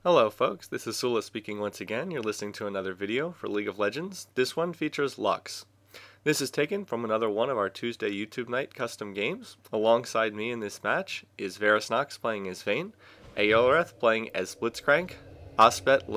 Hello folks, this is Sullla speaking once again. You're listening to another video for League of Legends. This one features Lux. This is taken from another one of our Tuesday YouTube night custom games. Alongside me in this match is Varusnox playing as Vayne, Aeloreth playing as Blitzcrank, Aspet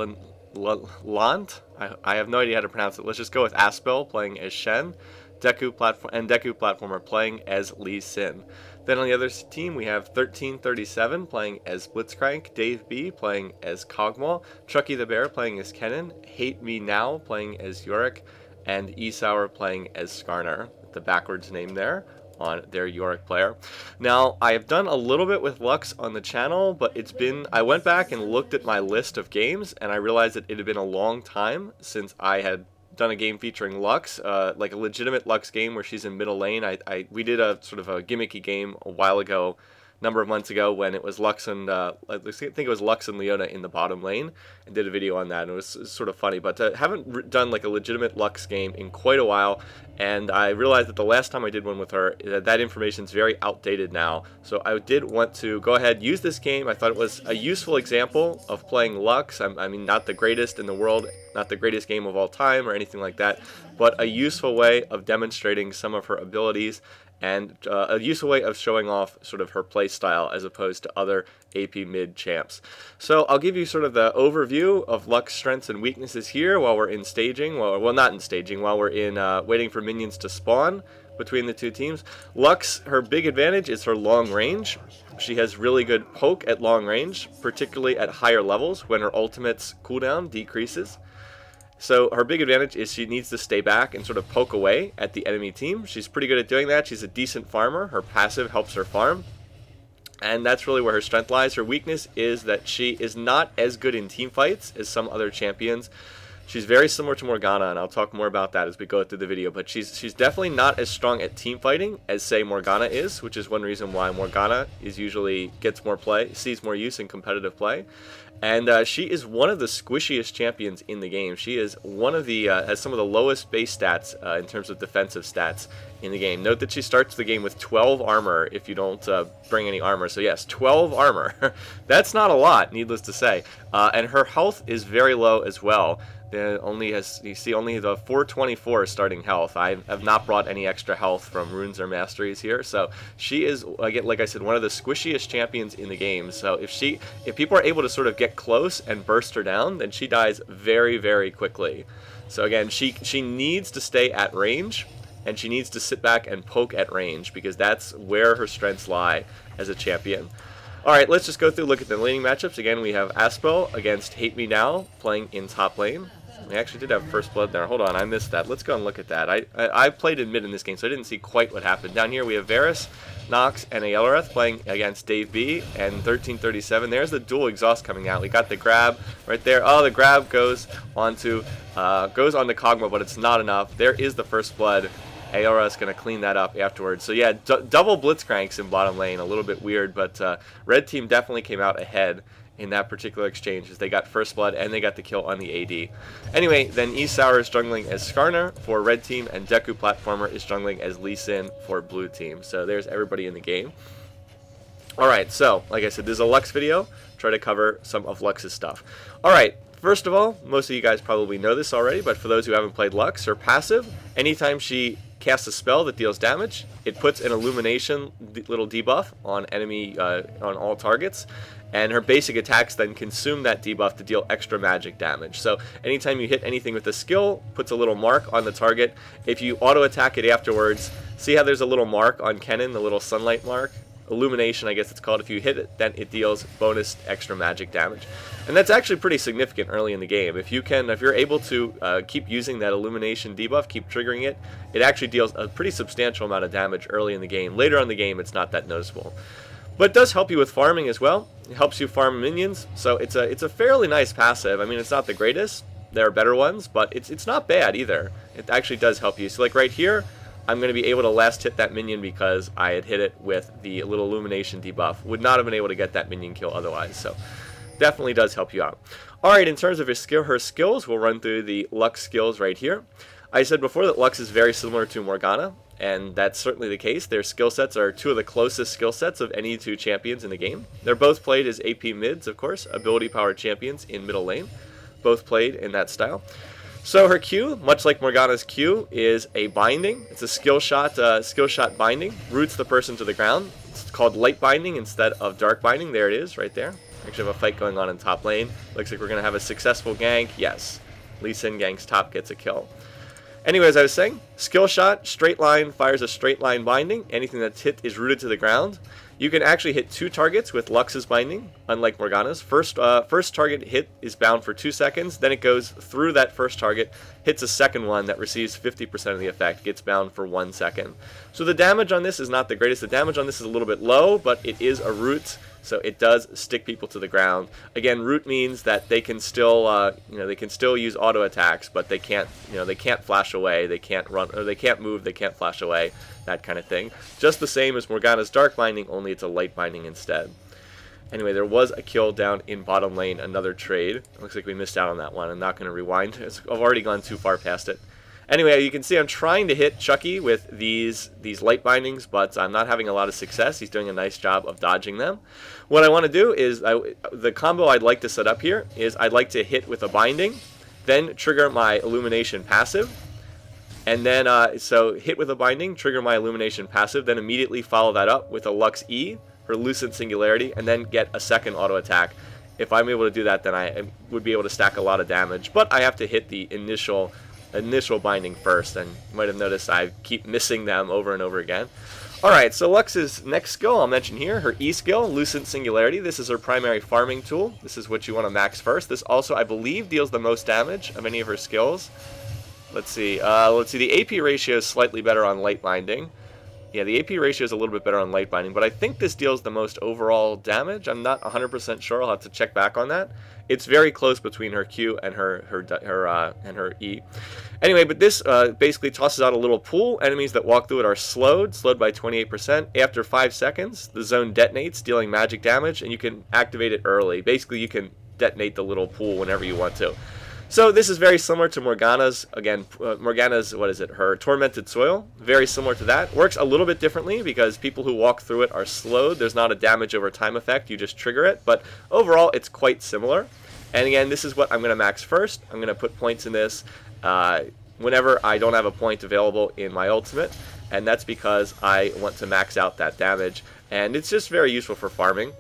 Lant, I have no idea how to pronounce it, let's just go with Aspel playing as Shen, Deku Platformer playing as Lee Sin. Then on the other team we have 1337 playing as Blitzcrank, Dave B playing as Kog'Maw, Chucky the Bear playing as Kennen, Hate Me Now playing as Yorick, and Esour playing as Skarner, the backwards name there on their Yorick player. Now, I have done a little bit with Lux on the channel, but I went back and looked at my list of games, and I realized that it had been a long time since I had done a game featuring Lux, like a legitimate Lux game where she's in middle lane. We did a sort of a gimmicky game a while ago, number of months ago, when it was Lux and I think it was Lux and Leona in the bottom lane, and did a video on that, and it was sort of funny. But haven't done like a legitimate Lux game in quite a while, and I realized that the last time I did one with her, that information is very outdated now. So I did want to go ahead, use this game. I thought it was a useful example of playing Lux. I mean, not the greatest in the world, not the greatest game of all time or anything like that, but a useful way of demonstrating some of her abilities, and a useful way of showing off sort of her play style as opposed to other AP mid champs. So I'll give you sort of the overview of Lux strengths and weaknesses here while we're in staging, well not in staging, while we're in waiting for minions to spawn between the two teams. Lux, her big advantage is her long range. She has really good poke at long range, particularly at higher levels when her ultimate's cooldown decreases. So her big advantage is she needs to stay back and sort of poke away at the enemy team. She's pretty good at doing that. She's a decent farmer. Her passive helps her farm, and that's really where her strength lies. Her weakness is that she is not as good in team fights as some other champions. She's very similar to Morgana, and I'll talk more about that as we go through the video, but she's definitely not as strong at team fighting as, say, Morgana is, which is one reason why Morgana is usually gets more play, sees more use in competitive play. And she is one of the squishiest champions in the game. She is one of the, has some of the lowest base stats in terms of defensive stats in the game. Note that she starts the game with 12 armor if you don't bring any armor. So yes, 12 armor. That's not a lot, needless to say. And her health is very low as well. Only has, you see, only the 424 starting health. I have not brought any extra health from runes or masteries here, so she is, again, like I said, one of the squishiest champions in the game. So if people are able to sort of get close and burst her down, then she dies very, very quickly. So again, she needs to stay at range, and she needs to sit back and poke at range, because that's where her strengths lie as a champion. Alright, let's just go through, look at the laning matchups. Again, we have Aspel against Hate Me Now playing in top lane. We actually did have first blood there. Hold on, I missed that. Let's go and look at that. I played in mid in this game, so I didn't see quite what happened. Down here we have Varus, Nox, and Aeloreth playing against Dave B and 1337. There's the dual exhaust coming out. We got the grab right there. Oh, the grab goes onto Kog'Maw, but it's not enough. There is the first blood. Aeora's going to clean that up afterwards. So yeah, double Blitzcranks in bottom lane. A little bit weird, but red team definitely came out ahead in that particular exchange, as they got first blood and they got the kill on the AD. Anyway, then Esour is jungling as Skarner for red team, and Deku Platformer is jungling as Lee Sin for blue team. So there's everybody in the game. Alright, so like I said, this is a Lux video. Try to cover some of Lux's stuff. Alright, first of all, most of you guys probably know this already, but for those who haven't played Lux, her passive, anytime she casts a spell that deals damage, it puts an illumination little debuff on on all targets, and her basic attacks then consume that debuff to deal extra magic damage. So anytime you hit anything with a skill, puts a little mark on the target. If you auto attack it afterwards, see how there's a little mark on Kennen, the little sunlight mark? Illumination, I guess it's called. If you hit it, then it deals bonus extra magic damage, and that's actually pretty significant early in the game. If you're able to keep using that illumination debuff, keep triggering it, it actually deals a pretty substantial amount of damage early in the game. Later on in the game, it's not that noticeable, but it does help you with farming as well. It helps you farm minions, so it's a fairly nice passive. I mean, it's not the greatest. There are better ones, but it's not bad either. It actually does help you. So like right here, I'm going to be able to last hit that minion because I had hit it with the little illumination debuff. Would not have been able to get that minion kill otherwise, so definitely does help you out. Alright, in terms of her skills, we'll run through the Lux skills right here. I said before that Lux is very similar to Morgana. and that's certainly the case. Their skill sets are two of the closest skill sets of any two champions in the game. They're both played as AP mids, of course, ability-powered champions in middle lane. Both played in that style. So her Q, much like Morgana's Q, is a binding. It's a skill shot binding. Roots the person to the ground. It's called light binding instead of dark binding. There it is, right there. Actually have a fight going on in top lane. Looks like we're going to have a successful gank. Yes. Lee Sin ganks top, gets a kill. Anyways, I was saying, skill shot, straight line, fires a straight line binding. Anything that's hit is rooted to the ground. You can actually hit 2 targets with Lux's binding, unlike Morgana's. First target hit is bound for 2 seconds, then it goes through that first target, hits a second one that receives 50% of the effect, gets bound for 1 second. So the damage on this is not the greatest. The damage on this is a little bit low, but it is a root, so it does stick people to the ground. Again, root means that they can still, they can still use auto attacks, but they can't, they can't flash away, they can't run, or they can't move, they can't flash away, that kind of thing. Just the same as Morgana's dark binding, only it's a light binding instead. Anyway, there was a kill down in bottom lane, another trade. It looks like we missed out on that one. I'm not going to rewind. I've already gone too far past it. Anyway, you can see I'm trying to hit Chucky with these light bindings, but I'm not having a lot of success. He's doing a nice job of dodging them. What I want to do is, the combo I'd like to set up here is I'd like to hit with a binding, then trigger my illumination passive, and then, so hit with a binding, trigger my illumination passive, then immediately follow that up with a Lux E, her Lucent Singularity, and then get a second auto attack. If I'm able to do that, then I would be able to stack a lot of damage, but I have to hit the initial binding first, and you might have noticed I keep missing them over and over again. Alright, so Lux's next skill I'll mention here, her E skill, Lucent Singularity. This is her primary farming tool. This is what you want to max first. This also, I believe, deals the most damage of any of her skills. Let's see, the AP ratio is slightly better on light binding. Yeah, the AP ratio is a little bit better on light binding, but I think this deals the most overall damage. I'm not 100% sure. I'll have to check back on that. It's very close between her Q and her E. Anyway, but this basically tosses out a little pool. Enemies that walk through it are slowed by 28%. After 5 seconds, the zone detonates, dealing magic damage, and you can activate it early. Basically, you can detonate the little pool whenever you want to. So this is very similar to Morgana's, again, Morgana's, her Tormented Soil, very similar to that. Works a little bit differently because people who walk through it are slowed. There's not a damage over time effect, you just trigger it, but overall it's quite similar. And again, this is what I'm going to max first. I'm going to put points in this whenever I don't have a point available in my ultimate, and that's because I want to max out that damage, and it's just very useful for farming.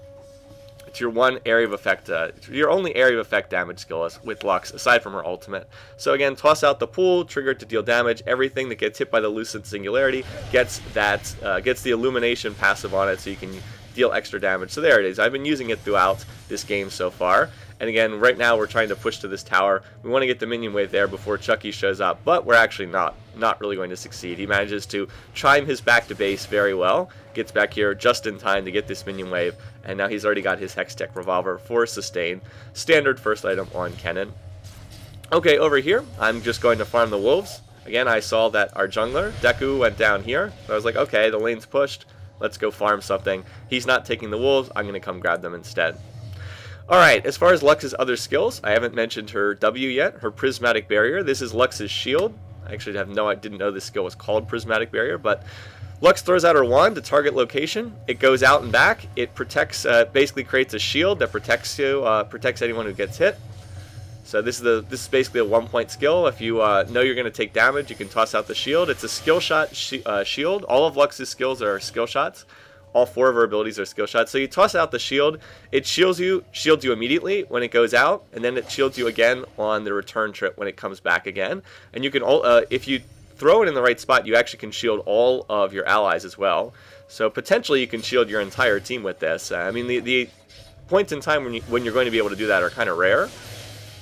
It's your one area of effect, your only area of effect damage skill with Lux, aside from her ultimate. So again, toss out the pool, trigger it to deal damage. Everything that gets hit by the Lucent Singularity gets the illumination passive on it, so you can deal extra damage. So there it is. I've been using it throughout this game so far. And again, right now we're trying to push to this tower. We want to get the minion wave there before Chucky shows up, but we're actually not really going to succeed. He manages to chime his back to base very well, gets back here just in time to get this minion wave, and now he's already got his Hextech Revolver for sustain. Standard first item on Kennen. Okay, over here, I'm just going to farm the wolves. Again, I saw that our jungler, Deku, went down here. So I was like, okay, the lane's pushed. Let's go farm something. He's not taking the wolves. I'm going to come grab them instead. Alright, as far as Lux's other skills, I haven't mentioned her W yet, her Prismatic Barrier. This is Lux's shield. I actually didn't know this skill was called Prismatic Barrier, but Lux throws out her wand to target location. It goes out and back. It protects, basically creates a shield that protects you, protects anyone who gets hit. So this is basically a 1-point skill. If you know you're going to take damage, you can toss out the shield. It's a skill shot shield. All of Lux's skills are skill shots. All 4 of her abilities are skill shots. So you toss out the shield, it shields you immediately when it goes out, and then it shields you again on the return trip when it comes back again. And you can, if you throw it in the right spot, you actually can shield all of your allies as well. So potentially you can shield your entire team with this. I mean, the points in time when you're going to be able to do that are kind of rare.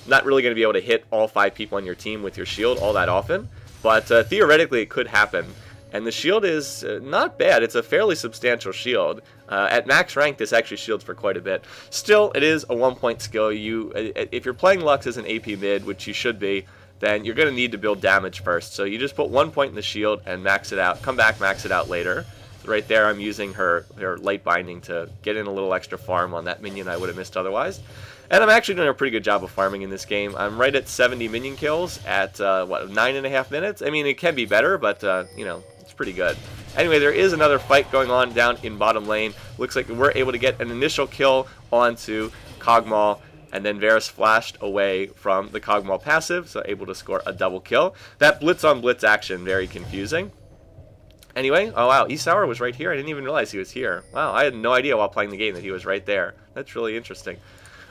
Not really going to be able to hit all 5 people on your team with your shield all that often, but theoretically it could happen. And the shield is not bad. It's a fairly substantial shield. At max rank, this actually shields for quite a bit. Still, it is a 1-point skill. If you're playing Lux as an AP mid, which you should be, then you're going to need to build damage first. So you just put 1 point in the shield and max it out. Come back, max it out later. Right there, I'm using her light binding to get in a little extra farm on that minion I would have missed otherwise. And I'm actually doing a pretty good job of farming in this game. I'm right at 70 minion kills at, 9.5 minutes? I mean, it can be better, but, you know, pretty good. Anyway, there is another fight going on down in bottom lane. Looks like we're able to get an initial kill onto Kog'Maw, and then Varus flashed away from the Kog'Maw passive, so able to score a double kill. That blitz on blitz action, very confusing. Anyway, oh wow, Isauer was right here. I didn't even realize he was here. Wow, I had no idea while playing the game that he was right there. That's really interesting.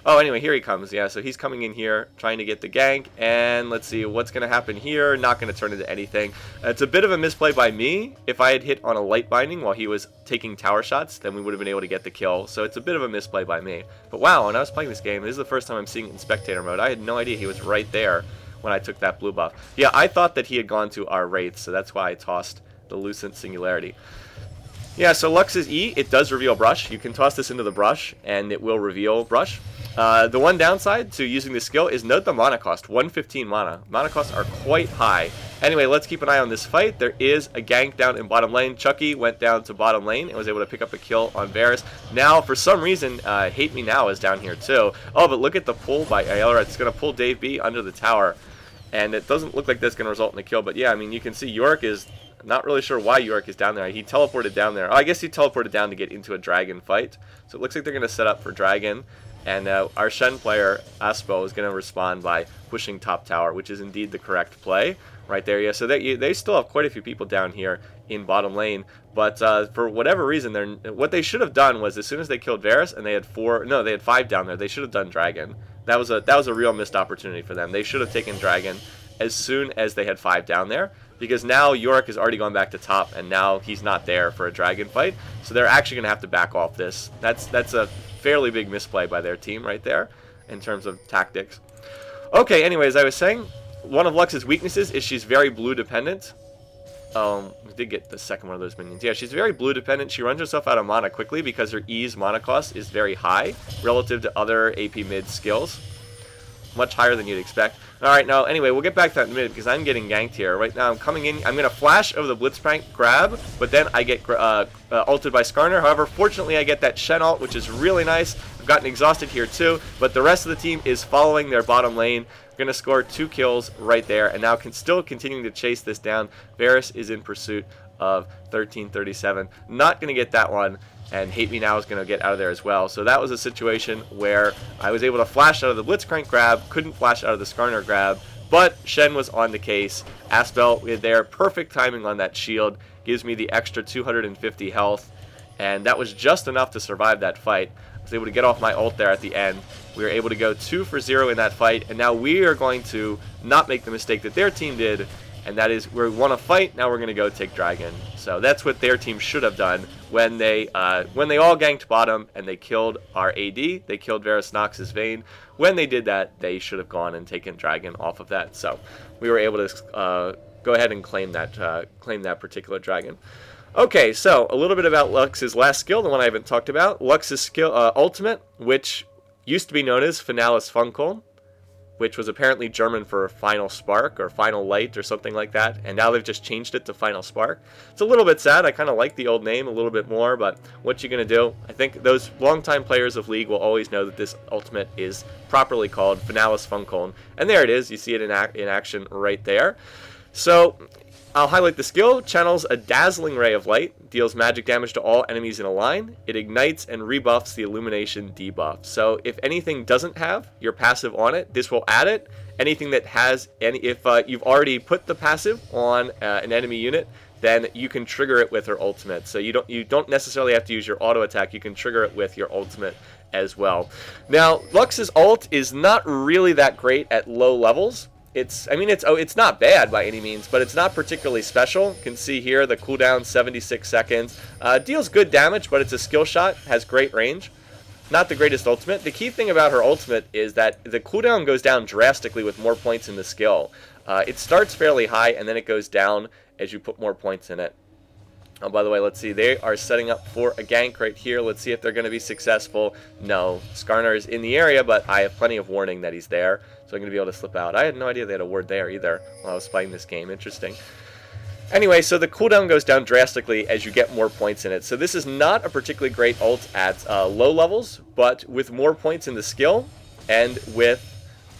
Oh, anyway, here he comes. Yeah, so he's coming in here, trying to get the gank, and let's see what's going to happen here. Not going to turn into anything. It's a bit of a misplay by me. If I had hit on a light binding while he was taking tower shots, then we would have been able to get the kill. So it's a bit of a misplay by me. But wow, when I was playing this game, this is the first time I'm seeing it in spectator mode. I had no idea he was right there when I took that blue buff. Yeah, I thought that he had gone to our wraiths, so that's why I tossed the Lucent Singularity. Yeah, so Lux's E, it does reveal brush. You can toss this into the brush, and it will reveal brush. The one downside to using this skill is note the mana cost, 115 mana. Mana costs are quite high. Anyway, let's keep an eye on this fight. There is a gank down in bottom lane. Chucky went down to bottom lane and was able to pick up a kill on Varus. Now, for some reason, Hate Me Now is down here too. Oh, but look at the pull by Ayala. It's going to pull Dave B under the tower. And it doesn't look like that's going to result in a kill. But yeah, I mean, you can see York is... Not really sure why York is down there. He teleported down there. Oh, I guess he teleported down to get into a dragon fight. So it looks like they're going to set up for dragon. And our Shen player, Aspo, is going to respond by pushing top tower, which is indeed the correct play right there. Yeah, so they still have quite a few people down here in bottom lane. But for whatever reason, what they should have done was as soon as they killed Varus and they had they had 5 down there, they should have done dragon. That was a real missed opportunity for them. They should have taken dragon as soon as they had 5 down there. Because now Yorick has already gone back to top, and now he's not there for a dragon fight. So they're actually going to have to back off this. That's a fairly big misplay by their team right there in terms of tactics. Okay, anyways, I was saying, one of Lux's weaknesses is she's very blue dependent. We did get the second one of those minions. Yeah, she's very blue dependent. She runs herself out of mana quickly because her E's mana cost is very high relative to other AP mid skills. Much higher than you'd expect. Alright, now, anyway, we'll get back to that in a minute because I'm getting ganked here. Right now, I'm coming in. I'm going to flash over the Blitzcrank grab, but then I get ulted by Skarner. However, fortunately, I get that Shen ult, which is really nice. I've gotten exhausted here, too, but the rest of the team is following their bottom lane. Going to score 2 kills right there, and now still continuing to chase this down. Varus is in pursuit of 1337. Not going to get that one. And Hate Me Now is going to get out of there as well. So that was a situation where I was able to flash out of the Blitzcrank grab, couldn't flash out of the Skarner grab, but Shen was on the case. Aspel with there, perfect timing on that shield, gives me the extra 250 health, and that was just enough to survive that fight. I was able to get off my ult there at the end. We were able to go 2 for 0 in that fight, and now we are going to not make the mistake that their team did, and that is we want to fight, now we're going to go take dragon. So that's what their team should have done when they all ganked bottom and they killed our AD. They killed Varus Nox's Vayne. When they did that, they should have gone and taken dragon off of that. So we were able to go ahead and claim that particular dragon. Okay, so a little bit about Lux's last skill, the one I haven't talked about. Lux's skill ultimate, which used to be known as Finalis Funkeln, which was apparently German for Final Spark or Final Light or something like that, and now they've just changed it to Final Spark. It's a little bit sad. I kind of like the old name a little bit more, but what you going to do? I think those longtime players of League will always know that this ultimate is properly called Finalis Funkeln, and there it is. You see it in action right there. So I'll highlight the skill. Channels a dazzling ray of light, deals magic damage to all enemies in a line. It ignites and rebuffs the illumination debuff. So if anything doesn't have your passive on it, this will add it. Anything that has if you've already put the passive on an enemy unit, then you can trigger it with her ultimate. So you don't necessarily have to use your auto attack. You can trigger it with your ultimate as well. Now, Lux's ult is not really that great at low levels. It's not bad by any means, but it's not particularly special. You can see here the cooldown 76 seconds. Deals good damage, but it's a skill shot, has great range. Not the greatest ultimate. The key thing about her ultimate is that the cooldown goes down drastically with more points in the skill. It starts fairly high, and then it goes down as you put more points in it. Oh, by the way, let's see. They are setting up for a gank right here. Let's see if they're going to be successful. No. Skarner is in the area, but I have plenty of warning that he's there, so I'm going to be able to slip out. I had no idea they had a ward there either while I was playing this game. Interesting. Anyway, so the cooldown goes down drastically as you get more points in it. So this is not a particularly great ult at low levels, but with more points in the skill and with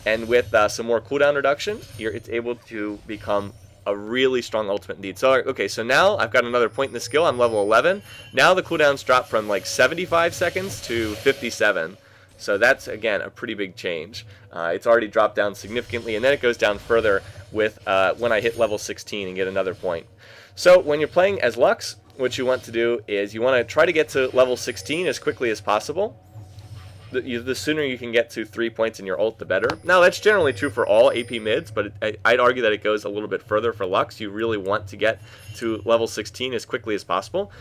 some more cooldown reduction, it's able to become a really strong ultimate indeed. So, okay, so now I've got another point in the skill. I'm level 11. Now the cooldowns drop from like 75 seconds to 57. So that's, again, a pretty big change. It's already dropped down significantly, and then it goes down further with when I hit level 16 and get another point. So when you're playing as Lux, what you want to do is you want to try to get to level 16 as quickly as possible. The sooner you can get to 3 points in your ult, the better. Now, that's generally true for all AP mids, but I'd argue that it goes a little bit further for Lux. You really want to get to level 16 as quickly as possible.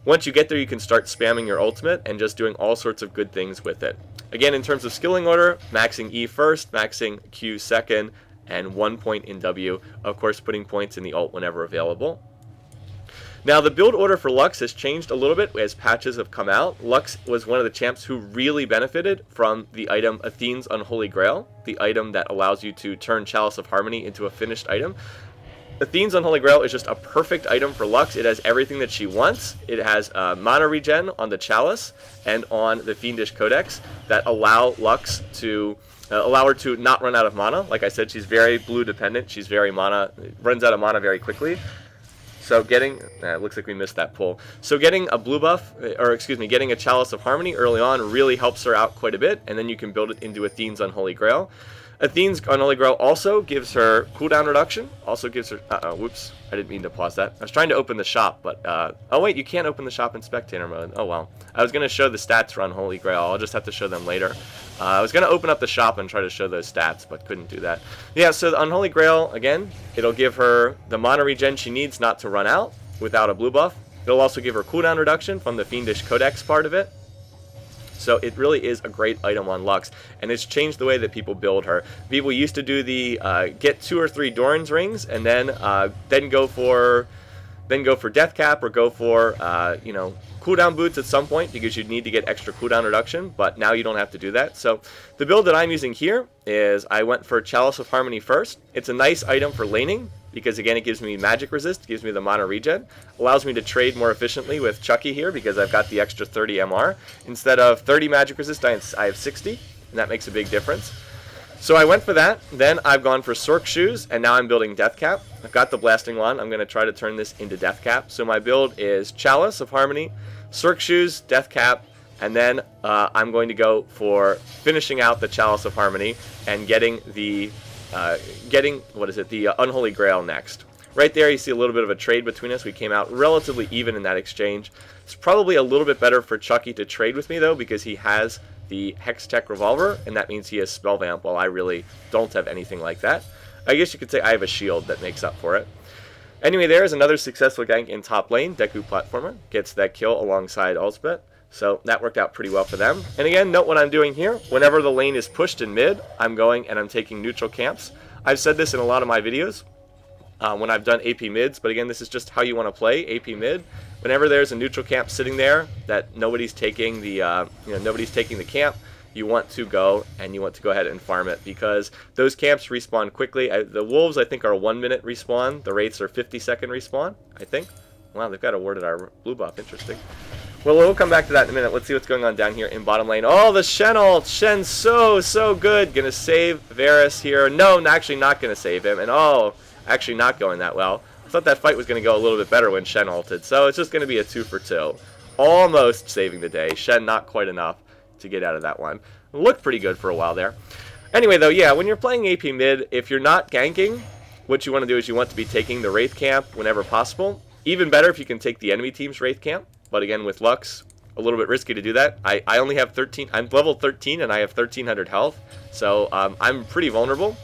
Once you get there, you can start spamming your ultimate and just doing all sorts of good things with it. Again, in terms of skilling order, maxing E first, maxing Q second, and 1 point in W. Of course, putting points in the ult whenever available. Now, the build order for Lux has changed a little bit as patches have come out. Lux was one of the champs who really benefited from the item Athene's Unholy Grail, the item that allows you to turn Chalice of Harmony into a finished item. Athene's Unholy Grail is just a perfect item for Lux. It has everything that she wants. It has mana regen on the Chalice and on the Fiendish Codex that allow Lux to allow her to not run out of mana. Like I said, she's very blue dependent. She's very runs out of mana very quickly. So getting, it looks like we missed that pull. So getting a blue buff, or excuse me, getting a Chalice of Harmony early on really helps her out quite a bit, and then you can build it into Athene's Unholy Grail. Athene's Unholy Grail also gives her cooldown reduction, also gives her, whoops, I didn't mean to pause that. I was trying to open the shop, but, oh wait, you can't open the shop in spectator mode. Oh well. I was going to show the stats for Unholy Grail, I'll just have to show them later. I was going to open up the shop and try to show those stats, but couldn't do that. Yeah, so the Unholy Grail, again, it'll give her the mana regen she needs not to run out without a blue buff. It'll also give her cooldown reduction from the Fiendish Codex part of it. So it really is a great item on Lux, and it's changed the way that people build her. People used to do the get 2 or 3 Doran's rings, and then go for Death Cap or go for you know, cooldown boots at some point because you'd need to get extra cooldown reduction, but now you don't have to do that. So the build that I'm using here is I went for Chalice of Harmony first. It's a nice item for laning because, again, it gives me magic resist, gives me the mana regen, allows me to trade more efficiently with Chucky here because I've got the extra 30 MR. Instead of 30 magic resist, I have 60, and that makes a big difference. So I went for that, then I've gone for Sork Shoes, and now I'm building Death Cap. I've got the Blasting Wand. I'm going to try to turn this into Death Cap. So my build is Chalice of Harmony, Sork Shoes, Death Cap, and then I'm going to go for finishing out the Chalice of Harmony and getting the the Unholy Grail next. Right there you see a little bit of a trade between us. We came out relatively even in that exchange. It's probably a little bit better for Chucky to trade with me though because he has the Hex Tech Revolver, and that means he has Spell Vamp, while I really don't have anything like that. I guess you could say I have a shield that makes up for it. Anyway, there's another successful gank in top lane. Deku Platformer gets that kill alongside Ultimate, so that worked out pretty well for them. And again, note what I'm doing here. Whenever the lane is pushed in mid, I'm going and I'm taking neutral camps. I've said this in a lot of my videos when I've done AP mids, but again, this is just how you want to play AP mid. Whenever there's a neutral camp sitting there that nobody's taking the nobody's taking the camp, you want to go and you want to go ahead and farm it because those camps respawn quickly. The wolves I think are 1 minute respawn. The wraiths are 50-second respawn, I think. Wow, they've got awarded our blue buff. Interesting. Well, we'll come back to that in a minute. Let's see what's going on down here in bottom lane. Oh, the Shen ult. Shen's so good. Gonna save Varus here. No, actually not gonna save him. And oh, actually not going that well. I thought that fight was going to go a little bit better when Shen ulted, so it's just going to be a 2 for 2. Almost saving the day. Shen not quite enough to get out of that one. Looked pretty good for a while there. Anyway, though, yeah, when you're playing AP mid, if you're not ganking, what you want to do is you want to be taking the Wraith camp whenever possible. Even better if you can take the enemy team's Wraith camp, but again, with Lux, a little bit risky to do that. I only have 13, I'm level 13 and I have 1300 health, so I'm pretty vulnerable.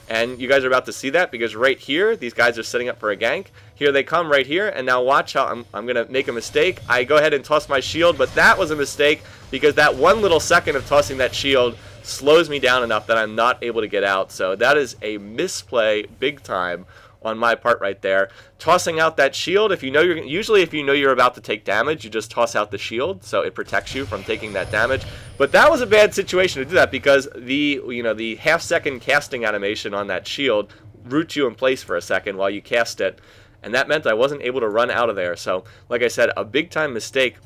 And you guys are about to see that because right here, these guys are setting up for a gank. Here they come right here, and now watch how I'm going to make a mistake. I go ahead and toss my shield, but that was a mistake because that 1 little second of tossing that shield slows me down enough that I'm not able to get out. So that is a misplay big time on my part right there. Tossing out that shield, if you know usually if you know you're about to take damage, you just toss out the shield so it protects you from taking that damage. But that was a bad situation to do that because the half-second casting animation on that shield roots you in place for a second while you cast it, and that meant I wasn't able to run out of there. So, like I said, a big time mistake.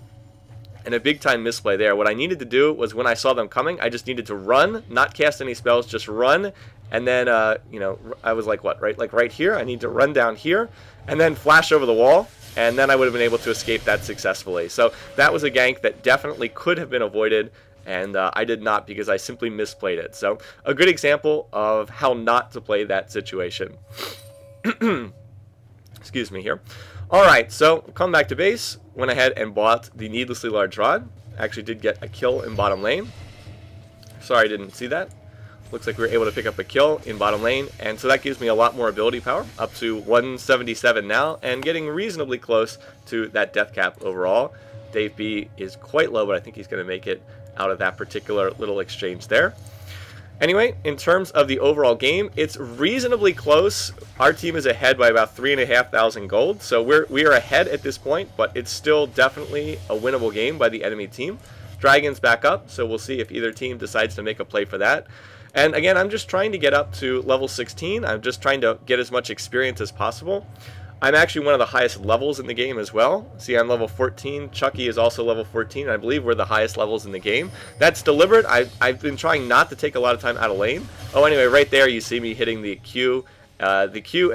and a big time misplay there. What I needed to do was when I saw them coming, I just needed to run, not cast any spells, just run. And then, you know, I was like, what, right? Like right here, I need to run down here and then flash over the wall. And then I would have been able to escape that successfully. So that was a gank that definitely could have been avoided. And I did not because I simply misplayed it. So a good example of how not to play that situation. Excuse me here. Alright, so come back to base. Went ahead and bought the needlessly large rod. Actually did get a kill in bottom lane. Sorry I didn't see that. Looks like we were able to pick up a kill in bottom lane. And so that gives me a lot more ability power. Up to 177 now. And getting reasonably close to that death cap overall. Dave B is quite low, but I think he's going to make it out of that particular little exchange there. Anyway, in terms of the overall game, it's reasonably close. Our team is ahead by about 3,500 gold, so we are ahead at this point, but it's still definitely a winnable game by the enemy team. Dragon's back up, so we'll see if either team decides to make a play for that. And again, I'm just trying to get up to level 16. I'm just trying to get as much experience as possible. I'm actually one of the highest levels in the game as well. See, I'm level 14. Chucky is also level 14. I believe we're the highest levels in the game. That's deliberate. I've been trying not to take a lot of time out of lane. Oh, anyway, right there you see me hitting the Q, and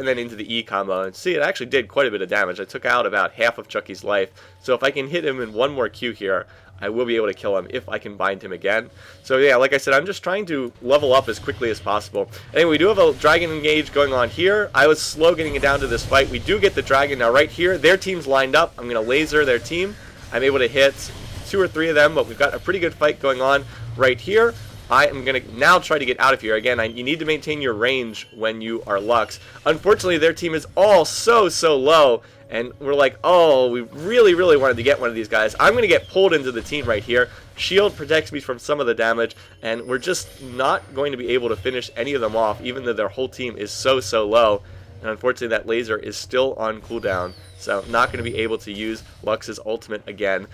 then into the E combo. And see, it actually did quite a bit of damage. I took out about half of Chucky's life. So if I can hit him in one more Q here, I will be able to kill him if I can bind him again. So yeah, like I said, I'm just trying to level up as quickly as possible. Anyway, we do have a dragon engage going on here. I was slow getting it down to this fight. We do get the dragon now right here. Their team's lined up. I'm going to laser their team. I'm able to hit 2 or 3 of them, but we've got a pretty good fight going on right here. I am going to now try to get out of here. Again, you need to maintain your range when you are Lux. Unfortunately, their team is all so low. And we're like, oh, we really wanted to get one of these guys. I'm going to get pulled into the team right here. Shield protects me from some of the damage, and we're just not going to be able to finish any of them off, even though their whole team is so low. And unfortunately, that laser is still on cooldown, so not going to be able to use Lux's ultimate again.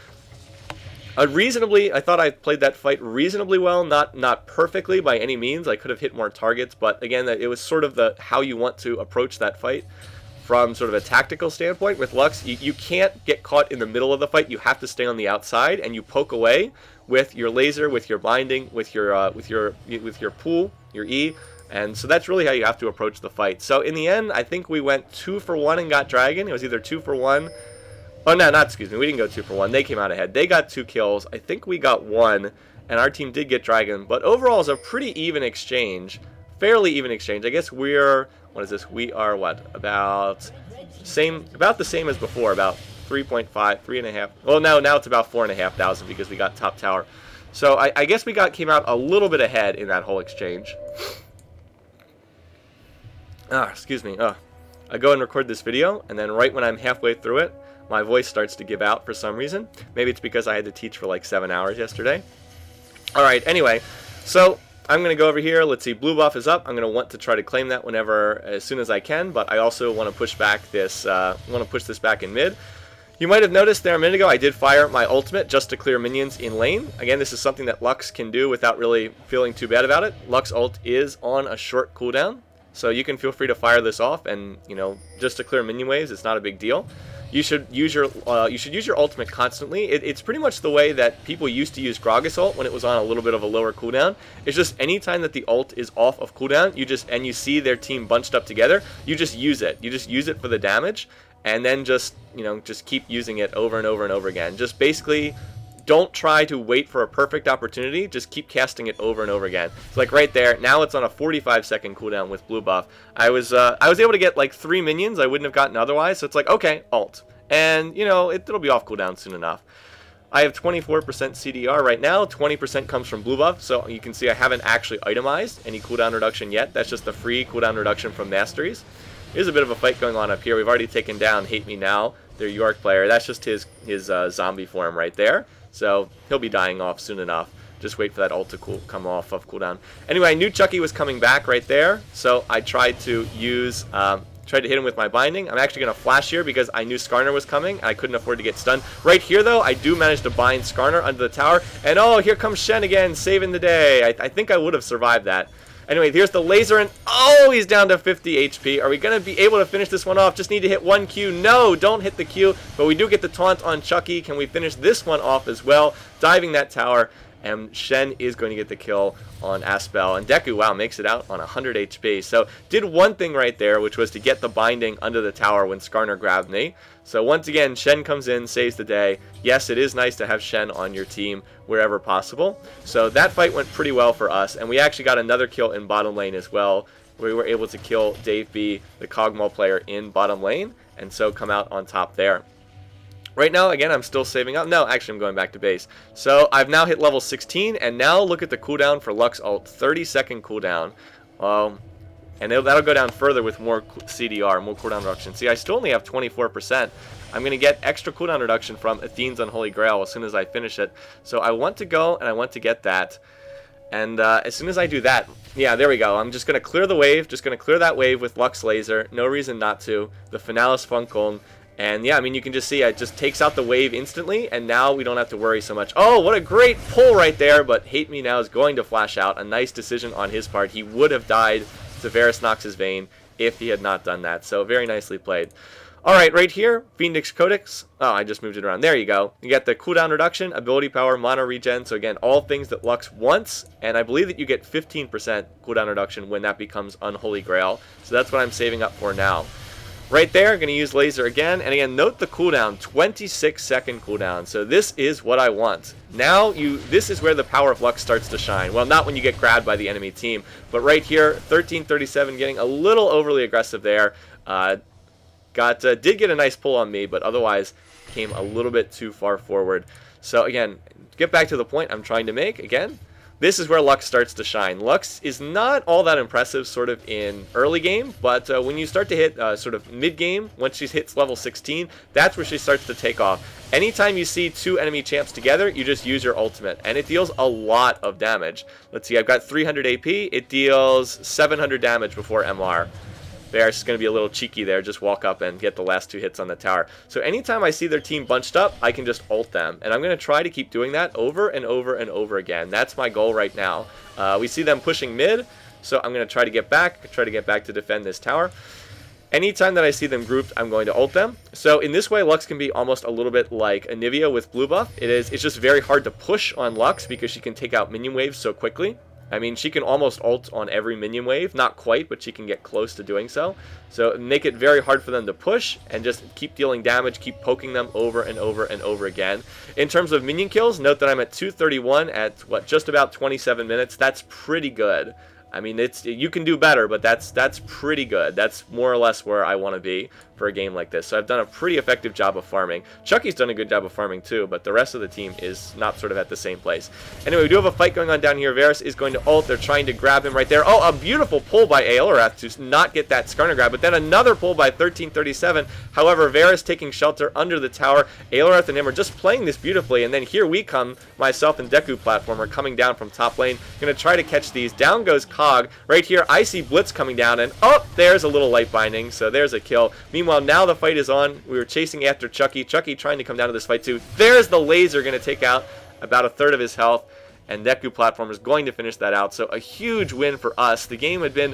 I thought I played that fight reasonably well, not perfectly by any means. I could have hit more targets, but again, it was sort of how you want to approach that fight. From sort of a tactical standpoint, with Lux, you can't get caught in the middle of the fight. You have to stay on the outside, and you poke away with your laser, with your binding, with your pool, your E, and so that's really how you have to approach the fight. So in the end, I think we went 2 for 1 and got Dragon. It was either 2 for 1. Oh no, excuse me. We didn't go 2 for 1. They came out ahead. They got 2 kills. I think we got 1, and our team did get Dragon. But overall, it's a pretty even exchange, fairly even exchange. I guess we're. What is this? We are what? About the same as before, about 3.5, 3.5. Well, now it's about 4,500 because we got top tower. So I guess we came out a little bit ahead in that whole exchange. Excuse me. I go and record this video, and then right when I'm halfway through it, my voice starts to give out for some reason. Maybe it's because I had to teach for like 7 hours yesterday. All right. Anyway, so. I'm going to go over here. Let's see, blue buff is up. I'm going to want to try to claim that as soon as I can, but I also want to push back this, push this back in mid. You might have noticed there a minute ago I did fire my ultimate just to clear minions in lane. Again, this is something that Lux can do without really feeling too bad about it. Lux ult is on a short cooldown, so you can feel free to fire this off and, you know, just to clear minion waves, it's not a big deal. You should use your ultimate constantly. It's pretty much the way that people used to use Gragas ult when it was on a little bit of a lower cooldown. It's just anytime that the ult is off of cooldown, you see their team bunched up together, you just use it. You just use it for the damage, and then just keep using it over and over and over again. Just basically don't try to wait for a perfect opportunity. Just keep casting it over and over again. So like right there, now it's on a 45-second cooldown with blue buff. I was able to get like 3 minions I wouldn't have gotten otherwise. So it's like, okay, ult. And, it'll be off cooldown soon enough. I have 24% CDR right now. 20% comes from blue buff. So you can see I haven't actually itemized any cooldown reduction yet. That's just the free cooldown reduction from Masteries. There's a bit of a fight going on up here. We've already taken down Hate Me Now, their York player. That's just his zombie form right there. So he'll be dying off soon enough. Just wait for that ult to come off of cooldown. Anyway, I knew Chucky was coming back right there, so I tried to hit him with my binding. I'm actually going to flash here because I knew Skarner was coming. I couldn't afford to get stunned. Right here, though, I do manage to bind Skarner under the tower. And oh, here comes Shen again, saving the day. I think I would have survived that. Anyway, here's the laser, and oh, he's down to 50 HP. Are we going to be able to finish this one off? Just need to hit one Q. No, don't hit the Q, but we do get the taunt on Chucky. Can we finish this one off as well? Diving that tower, and Shen is going to get the kill on Aspel. And Deku, wow, makes it out on 100 HP. So did one thing right there, which was to get the binding under the tower when Skarner grabbed me. So once again, Shen comes in, saves the day. Yes, it is nice to have Shen on your team wherever possible. So that fight went pretty well for us, and we actually got another kill in bottom lane as well. We were able to kill Dave B, the Kog'Maw player, in bottom lane, and so come out on top there. Right now, again, I'm still saving up. No, actually, I'm going back to base. So I've now hit level 16, and now look at the cooldown for Lux ult. 30-second cooldown. And that'll go down further with more CDR, more cooldown reduction. See, I still only have 24%. I'm going to get extra cooldown reduction from Athene's Unholy Grail as soon as I finish it. So I want to go, and I want to get that. And as soon as I do that, yeah, there we go. I'm just going to clear the wave. Just going to clear that wave with Lux Laser. No reason not to. The Finalis Funkeln. And yeah, I mean, you can just see it just takes out the wave instantly, and now we don't have to worry so much. Oh, what a great pull right there, but Hate Me Now is going to flash out. A nice decision on his part. He would have died to Varus Nox's Vein if he had not done that, so very nicely played. Alright, right here, Fiendish Codex. Oh, I just moved it around. There you go. You get the cooldown reduction, ability power, mana regen, so again, all things that Lux wants, and I believe that you get 15% cooldown reduction when that becomes Unholy Grail, so that's what I'm saving up for now. Right there, going to use laser again, and again, note the cooldown, 26-second cooldown. So this is what I want. Now, this is where the power of Lux starts to shine. Well, not when you get grabbed by the enemy team, but right here, 1337, getting a little overly aggressive there. Did get a nice pull on me, but otherwise came a little bit too far forward. So again, get back to the point I'm trying to make. Again, this is where Lux starts to shine. Lux is not all that impressive sort of in early game, but when you start to hit sort of mid-game, once she hits level 16, that's where she starts to take off. Anytime you see two enemy champs together, you just use your ultimate, and it deals a lot of damage. Let's see, I've got 300 AP, it deals 700 damage before MR. Varus is going to be a little cheeky there, just walk up and get the last two hits on the tower. So anytime I see their team bunched up, I can just ult them. And I'm going to try to keep doing that over and over and over again. That's my goal right now. We see them pushing mid, so I'm going to try to get back to defend this tower. Anytime that I see them grouped, I'm going to ult them. So in this way, Lux can be almost a little bit like Anivia with blue buff. It's just very hard to push on Lux because she can take out minion waves so quickly. I mean, she can almost ult on every minion wave. Not quite, but she can get close to doing so. So make it very hard for them to push and just keep dealing damage, keep poking them over and over and over again. In terms of minion kills, note that I'm at 231 at, what, just about 27 minutes. That's pretty good. I mean, you can do better, but that's pretty good. That's more or less where I want to be for a game like this. So I've done a pretty effective job of farming. Chucky's done a good job of farming too, but the rest of the team is not sort of at the same place. Anyway, we do have a fight going on down here. Varus is going to ult. They're trying to grab him right there. Oh, a beautiful pull by Aelarath to not get that Skarner grab, but then another pull by 1337. However, Varus taking shelter under the tower. Aelarath and him are just playing this beautifully, and then here we come. Myself and Deku Platformer coming down from top lane. Going to try to catch these. Down goes Cog. Right here, I see Blitz coming down, and oh, there's a little light binding, so there's a kill. Meanwhile, now the fight is on. We were chasing after Chucky. Chucky trying to come down to this fight too. There's the laser going to take out about a third of his health, and Deku Platformer is going to finish that out. So a huge win for us. The game had been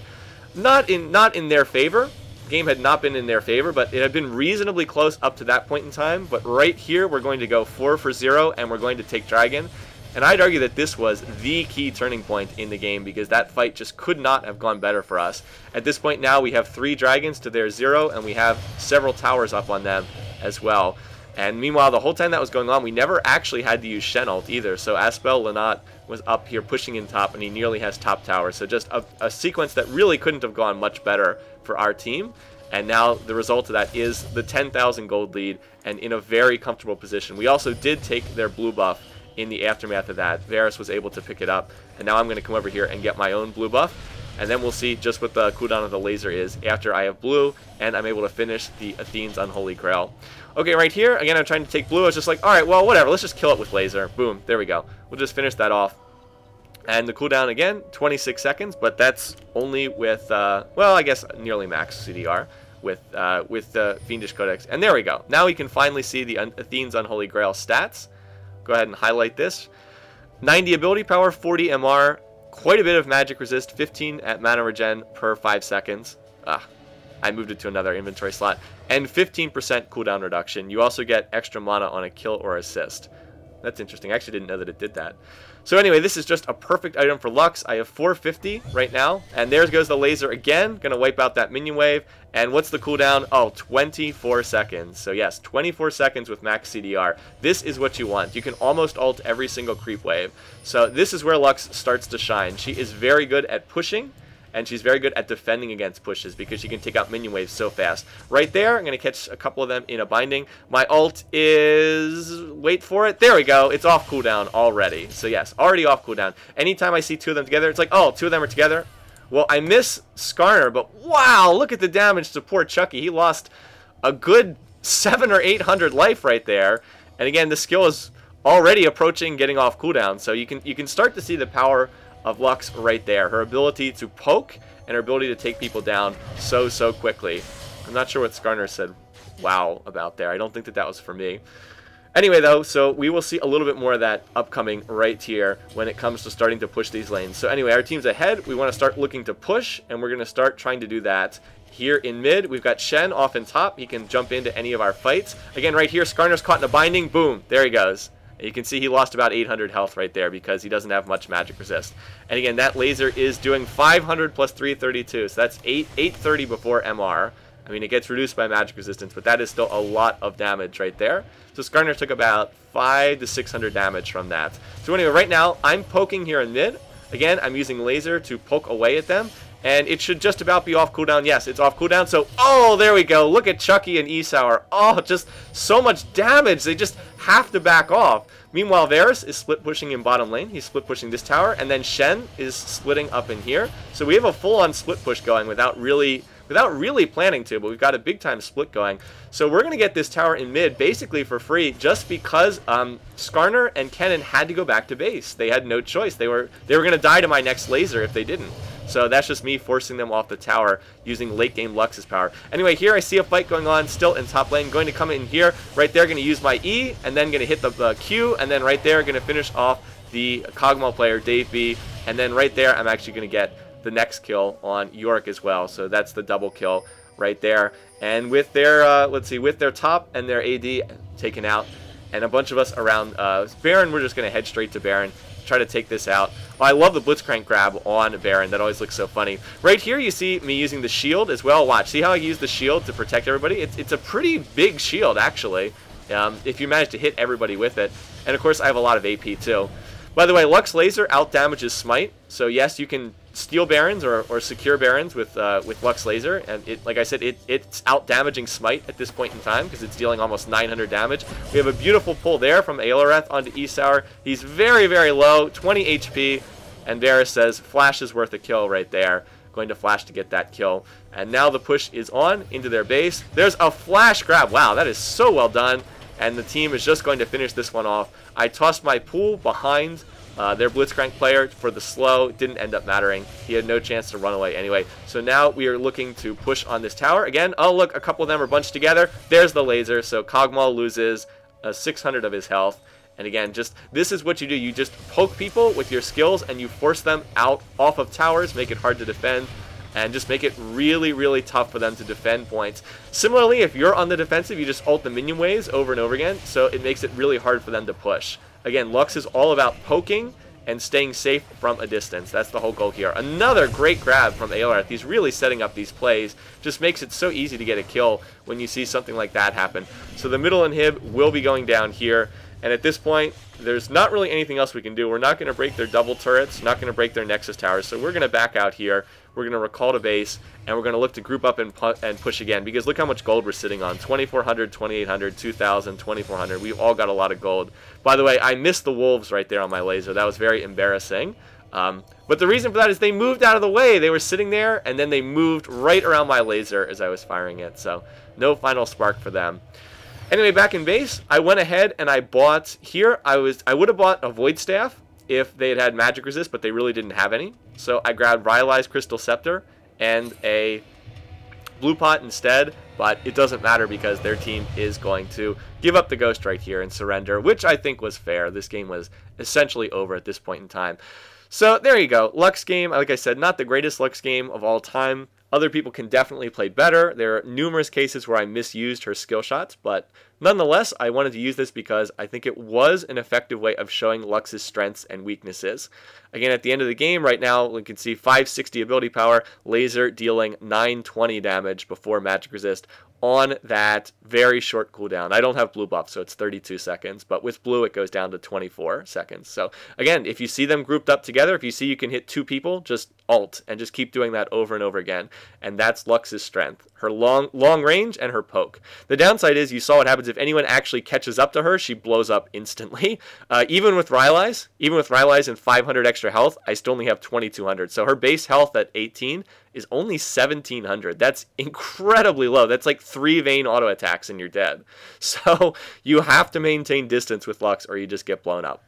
not in their favor. The game had not been in their favor, but it had been reasonably close up to that point in time. But right here, we're going to go 4 for 0, and we're going to take Dragon. And I'd argue that this was the key turning point in the game because that fight just could not have gone better for us. At this point now, we have 3 dragons to their 0, and we have several towers up on them as well. And meanwhile, the whole time that was going on, we never actually had to use Shen ult either. So Aspel Lanat was up here pushing in top, and he nearly has top tower. So just a sequence that really couldn't have gone much better for our team. And now the result of that is the 10,000 gold lead and in a very comfortable position. We also did take their blue buff in the aftermath of that. Varus was able to pick it up, and now I'm going to come over here and get my own blue buff, and then we'll see just what the cooldown of the laser is after I have blue, and I'm able to finish the Athene's Unholy Grail. Okay, right here, again, I'm trying to take blue. I was just like, alright, well, whatever, let's just kill it with laser. Boom, there we go. We'll just finish that off. And the cooldown, again, 26 seconds, but that's only with, well, I guess nearly max CDR with the Fiendish Codex. And there we go. Now we can finally see the Athene's Unholy Grail stats. Go ahead and highlight this. 90 ability power, 40 MR, quite a bit of magic resist, 15 at mana regen per 5 seconds. I moved it to another inventory slot. And 15% cooldown reduction. You also get extra mana on a kill or assist. That's interesting. I actually didn't know that it did that. So anyway, this is just a perfect item for Lux. I have 450 right now. And there goes the laser again. Going to wipe out that minion wave. And what's the cooldown? Oh, 24 seconds. So yes, 24 seconds with max CDR. This is what you want. You can almost ult every single creep wave. So this is where Lux starts to shine. She is very good at pushing. And she's very good at defending against pushes because she can take out minion waves so fast. Right there, I'm going to catch a couple of them in a binding. My ult is... wait for it. There we go. It's off cooldown already. So yes, already off cooldown. Anytime I see two of them together, it's like, oh, two of them are together. Well, I miss Skarner, but wow, look at the damage to poor Chucky. He lost a good 700 or 800 life right there. And again, the skill is already approaching getting off cooldown. So you can start to see the power of Lux right there. Her ability to poke and her ability to take people down so quickly. I'm not sure what Skarner said wow about there. I don't think that was for me. Anyway, though, so we will see a little bit more of that upcoming right here when it comes to starting to push these lanes. So anyway, our team's ahead. We want to start looking to push, and we're going to start trying to do that. Here in mid, we've got Shen off in top. He can jump into any of our fights. Again, right here, Skarner's caught in a binding. Boom. There he goes. You can see he lost about 800 health right there because he doesn't have much magic resist. And again, that laser is doing 500 plus 332. So that's 830 before MR. I mean, it gets reduced by magic resistance, but that is still a lot of damage right there. So Skarner took about 500 to 600 damage from that. So anyway, right now, I'm poking here in mid. Again, I'm using laser to poke away at them. And it should just about be off cooldown. Yes, it's off cooldown. So, oh, there we go. Look at Chucky and Esauer. Oh, just so much damage. They just have to back off. Meanwhile, Varus is split pushing in bottom lane. He's split pushing this tower. And then Shen is splitting up in here. So we have a full-on split push going without really planning to, but we've got a big-time split going. So we're going to get this tower in mid basically for free just because Skarner and Kennen had to go back to base. They had no choice. They were going to die to my next laser if they didn't. So that's just me forcing them off the tower using late game Lux's power. Anyway, here I see a fight going on still in top lane. Going to come in here. Right there, going to use my E, and then going to hit the Q, and then right there, going to finish off the Kog'Maw player, Dave B. And then right there, I'm actually going to get the next kill on Yorick as well. So that's the double kill right there. And with their, let's see, with their top and their AD taken out, and a bunch of us around Baron, we're just going to head straight to Baron. Try to take this out. Oh, I love the Blitzcrank grab on Baron. That always looks so funny. Right here you see me using the shield as well. Watch. See how I use the shield to protect everybody? It's a pretty big shield, actually, if you manage to hit everybody with it. And, of course, I have a lot of AP, too. By the way, Lux Laser out-damages Smite. So, yes, you can steal Barons or secure Barons with Lux Laser. And, like I said, it's out-damaging Smite at this point in time because it's dealing almost 900 damage. We have a beautiful pull there from Aeloreth onto Esauer. He's very, very low, 20 HP. And Varus says, Flash is worth a kill right there. Going to Flash to get that kill. And now the push is on into their base. There's a Flash grab. Wow, that is so well done. And the team is just going to finish this one off. I tossed my pool behind their Blitzcrank player for the slow. It didn't end up mattering. He had no chance to run away anyway. So now we are looking to push on this tower. Again, oh look, a couple of them are bunched together. There's the laser. So Kog'Maw loses 600 of his health. And again, this is what you do. You just poke people with your skills and you force them out off of towers, make it hard to defend, and just make it really, really tough for them to defend points. Similarly, if you're on the defensive, you just ult the minion waves over and over again, so it makes it really hard for them to push. Again, Lux is all about poking and staying safe from a distance. That's the whole goal here. Another great grab from Aeloreth. He's really setting up these plays. Just makes it so easy to get a kill when you see something like that happen. So the middle inhib will be going down here. And at this point, there's not really anything else we can do. We're not going to break their double turrets, not going to break their Nexus towers. So we're going to back out here. We're going to recall to base, and we're going to look to group up and push again. Because look how much gold we're sitting on. 2,400, 2,800, 2,000, 2,400. We've all got a lot of gold. By the way, I missed the wolves right there on my laser. That was very embarrassing. But the reason for that is they moved out of the way. They were sitting there, and then they moved right around my laser as I was firing it. So no final spark for them. Anyway, back in base, I went ahead and I bought here. I would have bought a Void Staff if they had magic resist, but they really didn't have any. So I grabbed Rylai's Crystal Scepter and a blue pot instead, but it doesn't matter because their team is going to give up the ghost right here and surrender, which I think was fair. This game was essentially over at this point in time. So there you go. Lux game, like I said, not the greatest Lux game of all time. Other people can definitely play better. There are numerous cases where I misused her skill shots, but nonetheless, I wanted to use this because I think it was an effective way of showing Lux's strengths and weaknesses. Again, at the end of the game right now, we can see 560 ability power, laser dealing 920 damage before magic resist on that very short cooldown. I don't have blue buff, so it's 32 seconds, but with blue it goes down to 24 seconds. So again, if you see them grouped up together, if you see you can hit 2 people, just alt and just keep doing that over and over again. And that's Lux's strength, her long range and her poke. The downside is you saw what happens if anyone actually catches up to her, she blows up instantly. Even with Rylai's and 500 extra health, I still only have 2200. So her base health at 18 is only 1700. That's incredibly low. That's like 3 Vayne auto attacks and you're dead. So you have to maintain distance with Lux or you just get blown up.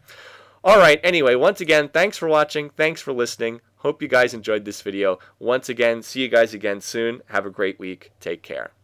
Alright, anyway, once again, thanks for watching. Thanks for listening. Hope you guys enjoyed this video. Once again, see you guys again soon. Have a great week. Take care.